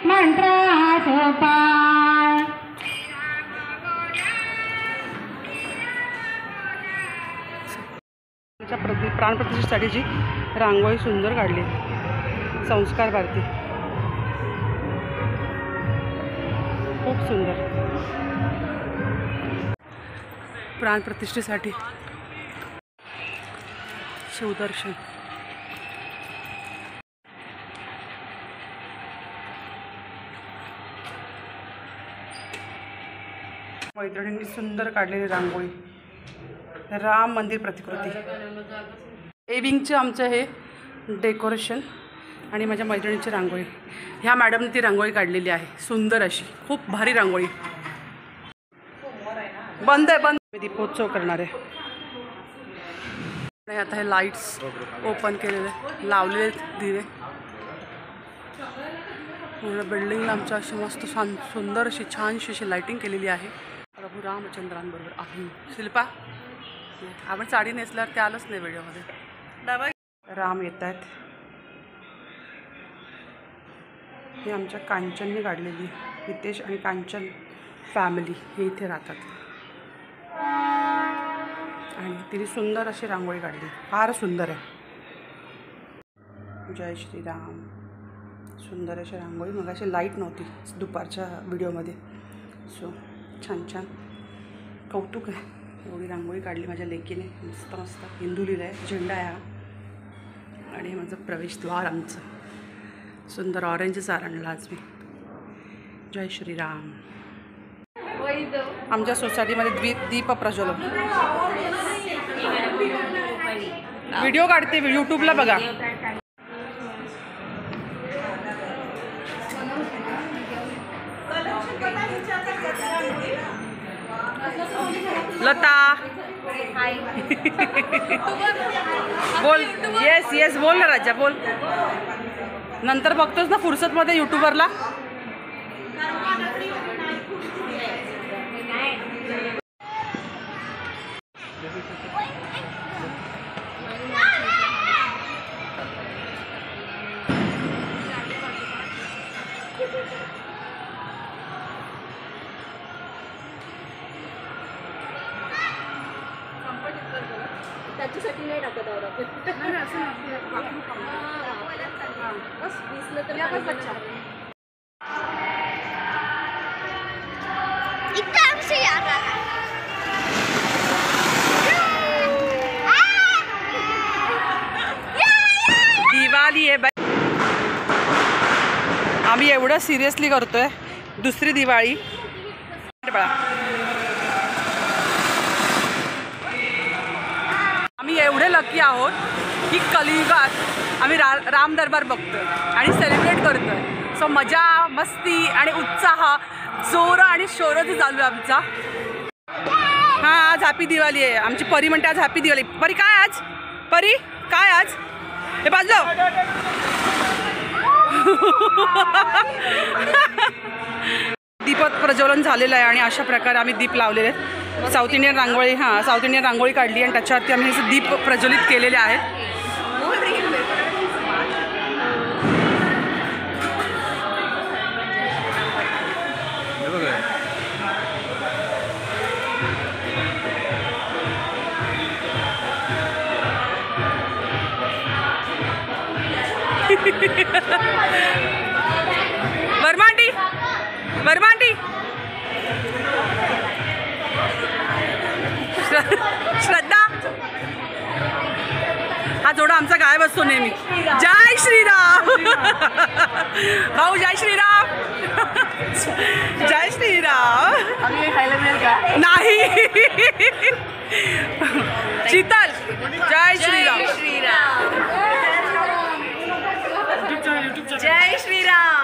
मंत्र सोपा प्राणप्रतिष्ठेसाठीची रांगोळी सुंदर काढली. संस्कार भारती खूप सुंदर. प्राणप्रतिष्ठेसाठी शिवदर्शन. मैत्रिणींनी सुंदर काढलेली रांगोळी. राम मंदिर प्रतिकृती. एविंगचे आमचं हे डेकोरेशन आणि माझ्या मैत्रिणीची रांगोळी. ह्या मॅडमने ती रांगोळी काढलेली आहे सुंदर अशी. खूप भारी रांगोळी. बंद आहे बंद. मी दीपोत्सव करणार आहे. आता हे लाईट्स ओपन केलेले लावलेले दिवे. पूर्ण बिल्डिंगला आमच्या अशी मस्त सुंदर अशी छानशी अशी लाईटिंग केलेली आहे. प्रभू रामचंद्रांबरोबर आहे. शिल्पा आपण साडी नेसल्यावर ते आलंच नाही व्हिडिओमध्ये. राम येत आहेत. ही आमच्या कांचनने काढलेली. हितेश आणि कांचन फॅमिली हे इथे राहतात आणि तिने सुंदर अशी रांगोळी काढली. फार सुंदर आहे. जय श्रीराम. सुंदर अशी रांगोळी. मग अशी लाईट नव्हती दुपारच्या व्हिडिओमध्ये. सो छान छान कौतुक आहे. एवढी रांगोळी काढली माझ्या लेकीने. मस्त मस्त हिंदू लिहिलं आहे. झेंडा आहे हा. आणि माझं प्रवेशद्वार आमचं सुंदर ऑरेंजच आणला आज मी. जय श्रीराम. आमच्या सोसायटीमध्ये दीप प्रज्वलन. व्हिडिओ काढते यूट्यूबला बघा. लता बोल. येस येस बोल ना राजा बोल. नंतर बघतोस ना फुर्सतमध्ये यूट्यूबरला. त्याच्यासाठी नाही टाकत आहोत आपण. बस दिसलं तर दिवाळी आहे बाई. आम्ही एवढं सिरियसली करतोय. दुसरी दिवाळी. आम्ही एवढे लकी आहोत की कलियुगात आम्ही राम दरबार बघतोय आणि सेलिब्रेट करतोय. सो मजा मस्ती आणि उत्साह जोर आणि शोरच चालू आहे आमचा. हां आज हॅपी दिवाळी आहे. आमची परी म्हणते आज हॅपी दिवाळी. परी काय आज? परी काय आज? हे बाजू दीपक प्रज्वलन झालेलं आहे आणि अशा प्रकारे आम्ही दीप लावलेले आहेत. साऊथ इंडियन रांगोळी. हां साऊथ इंडियन रांगोळी काढली आणि त्याच्यावरती आम्ही हे दीप प्रज्वलित केलेले आहेत. वर्मांटी वर्मांटी श्रद्धा हा जोडा आमचा गायब असतो नेहमी. जय श्रीराम भाऊ. जय श्रीराम. जय श्रीराम. खायला मिळेल का? नाही. शीतल जय श्रीराम. जय श्रीराम.